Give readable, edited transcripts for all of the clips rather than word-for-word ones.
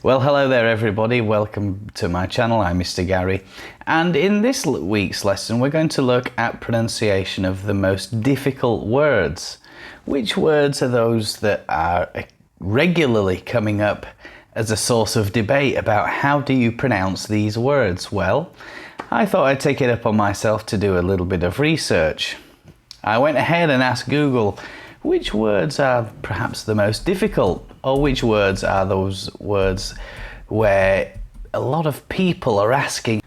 Well, hello there everybody, welcome to my channel. I'm Mr. Gary, and in this week's lesson we're going to look at pronunciation of the most difficult words. Which words are those that are regularly coming up as a source of debate about how do you pronounce these words? Well, I thought I'd take it upon myself to do a little bit of research. I went ahead and asked Google, which words are perhaps the most difficult, or which words are those words where a lot of people are asking.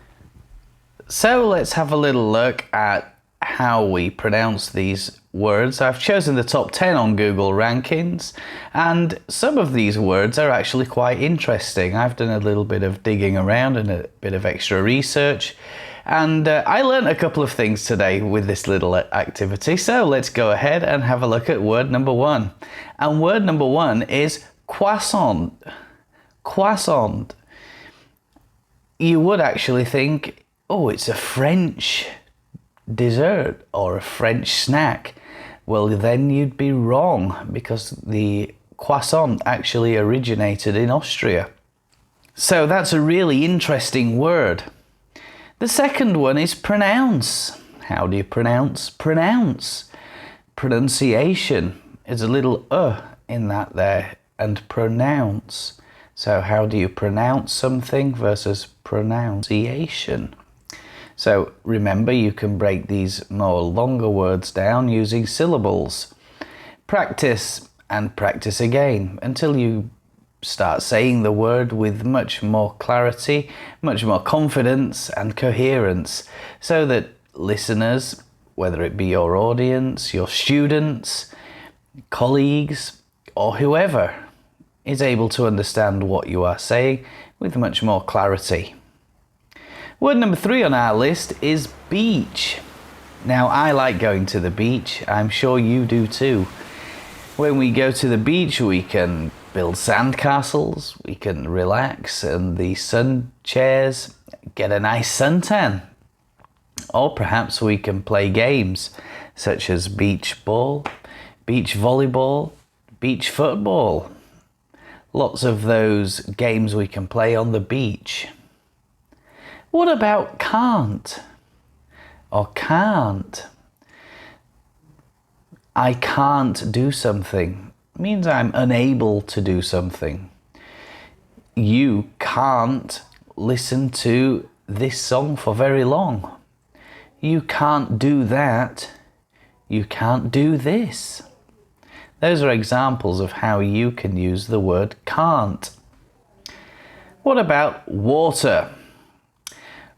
So let's have a little look at how we pronounce these words. I've chosen the top 10 on Google rankings, and some of these words are actually quite interesting. I've done a little bit of digging around and a bit of extra research, and I learned a couple of things today with this little activity. So let's go ahead and have a look at word number one. And word number one is croissant. Croissant. You would actually think, oh, it's a French dessert or a French snack. Well, then you'd be wrong, because the croissant actually originated in Austria. So that's a really interesting word. The second one is pronounce. How do you pronounce pronounce? Pronunciation is a little in that there, and pronounce. So how do you pronounce something versus pronunciation? So remember, you can break these more longer words down using syllables. Practice and practice again until you start saying the word with much more clarity, much more confidence and coherence, so that listeners, whether it be your audience, your students, colleagues, or whoever, is able to understand what you are saying with much more clarity. Word number 3 on our list is beach. Now, I like going to the beach. I'm sure you do too. When we go to the beach, we can build sandcastles, we can relax in the sun chairs, get a nice suntan. Or perhaps we can play games such as beach ball, beach volleyball, beach football. Lots of those games we can play on the beach. What about can't or can't? I can't do something means I'm unable to do something. You can't listen to this song for very long. You can't do that. You can't do this. Those are examples of how you can use the word can't. What about water?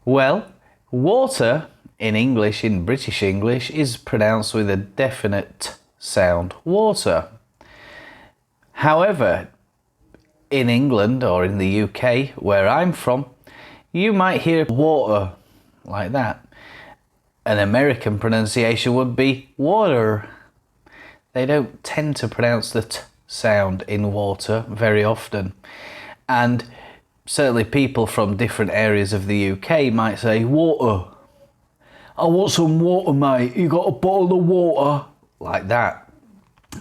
Well, water in English, in British English, is pronounced with a definite t sound, water. However, in England or in the UK, where I'm from, you might hear water like that. An American pronunciation would be water. They don't tend to pronounce the t sound in water very often. And certainly people from different areas of the UK might say water. I want some water, mate. You got a bottle of water? Like that.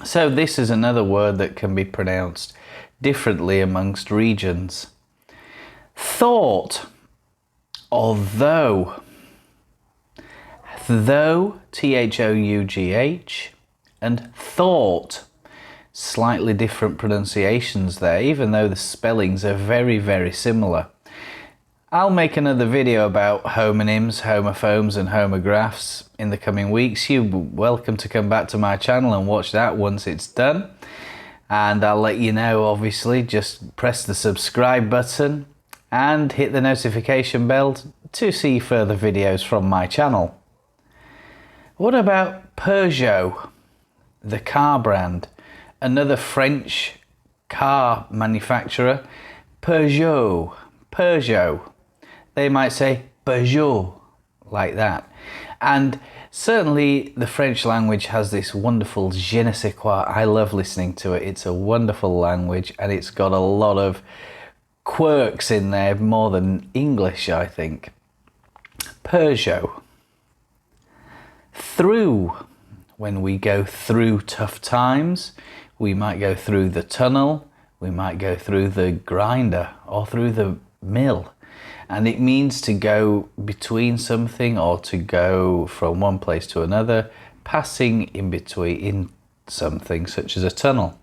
So this is another word that can be pronounced differently amongst regions. Thought or though. Though, T-H-O-U-G-H, and thought. Slightly different pronunciations there, even though the spellings are very, very similar. I'll make another video about homonyms, homophones and homographs in the coming weeks. You're welcome to come back to my channel and watch that once it's done. And I'll let you know, obviously, just press the subscribe button and hit the notification bell to see further videos from my channel. What about Peugeot, the car brand? Another French car manufacturer, Peugeot. They might say Peugeot, like that. And certainly the French language has this wonderful je ne sais quoi. I love listening to it. It's a wonderful language, and it's got a lot of quirks in there, more than English, I think. Peugeot. Through. When we go through tough times, we might go through the tunnel, We might go through the grinder or through the mill. And it means to go between something or to go from one place to another, passing in between in something such as a tunnel.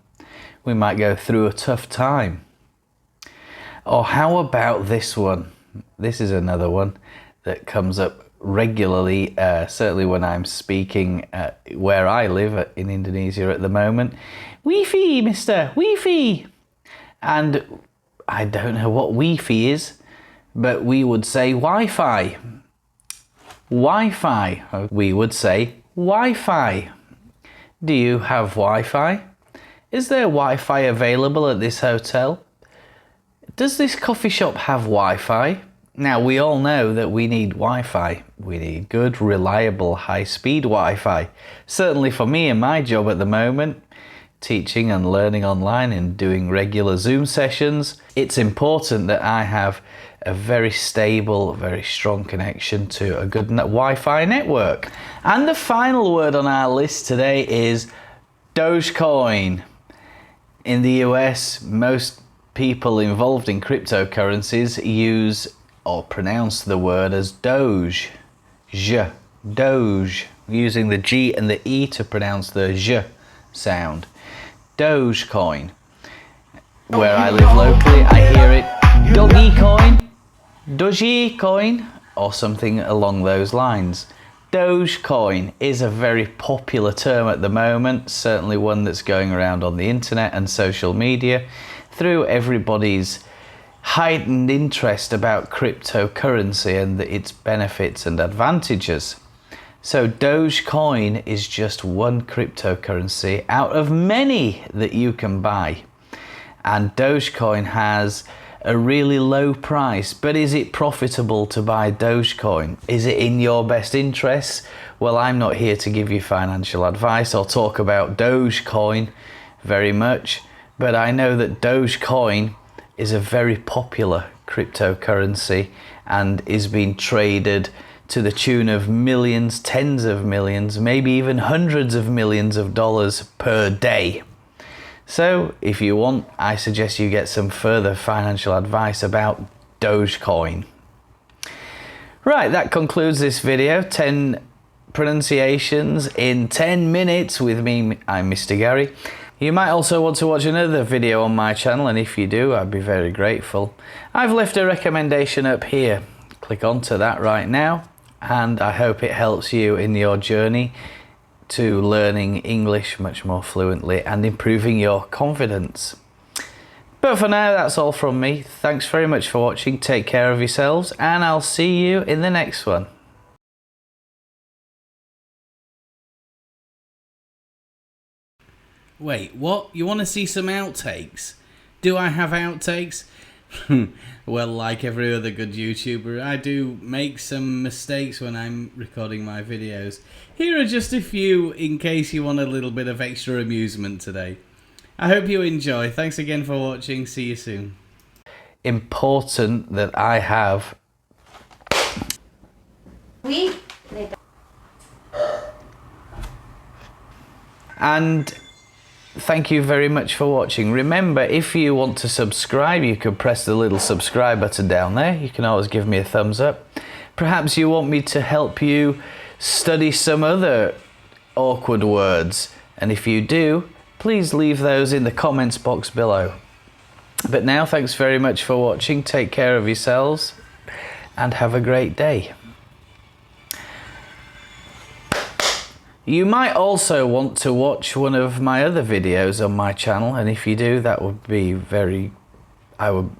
We might go through a tough time. Or how about this one? This is another one that comes up regularly, certainly when I'm speaking where I live in Indonesia at the moment. Wifi, mister, Wifi. And I don't know what Wifi is, but we would say Wi-Fi. Wi-Fi. We would say Wi-Fi. Do you have Wi-Fi? Is there Wi-Fi available at this hotel? Does this coffee shop have Wi-Fi? Now, we all know that we need Wi-Fi. We need good, reliable, high-speed Wi-Fi. Certainly for me in my job at the moment, teaching and learning online and doing regular Zoom sessions, it's important that I have a very stable, very strong connection to a good Wi-Fi network. And the final word on our list today is Dogecoin. In the US, most people involved in cryptocurrencies use or pronounce the word as Doge. Doge, using the G and the E to pronounce the J sound. Dogecoin. Where I live locally, I hear it Dogecoin, or something along those lines. Dogecoin is a very popular term at the moment, certainly one that's going around on the internet and social media through everybody's heightened interest about cryptocurrency and its benefits and advantages. So Dogecoin is just one cryptocurrency out of many that you can buy. And Dogecoin has a really low price, but is it profitable to buy Dogecoin? Is it in your best interests? Well, I'm not here to give you financial advice or talk about Dogecoin very much, but I know that Dogecoin is a very popular cryptocurrency and is being traded to the tune of millions, tens of millions, maybe even hundreds of millions of dollars per day. So if you want, I suggest you get some further financial advice about Dogecoin. Right, that concludes this video. 10 pronunciations in 10 minutes with me. I'm Mr. Gary. You might also want to watch another video on my channel, and if you do, I'd be very grateful. I've left a recommendation up here. Click onto that right now, and I hope it helps you in your journey to learning English much more fluently and improving your confidence. But for now, that's all from me. Thanks very much for watching. Take care of yourselves, and I'll see you in the next one. Wait, what? You want to see some outtakes? Do I have outtakes? Well, like every other good YouTuber, I do make some mistakes when I'm recording my videos. Here are just a few in case you want a little bit of extra amusement today. I hope you enjoy. Thanks again for watching. See you soon. Important that I have. And thank you very much for watching. Remember, if you want to subscribe, you can press the little subscribe button down there. You can always give me a thumbs up. Perhaps you want me to help you study some other awkward words, and if you do, please leave those in the comments box below. But now, thanks very much for watching. Take care of yourselves and have a great day. You might also want to watch one of my other videos on my channel, and if you do, that would be I would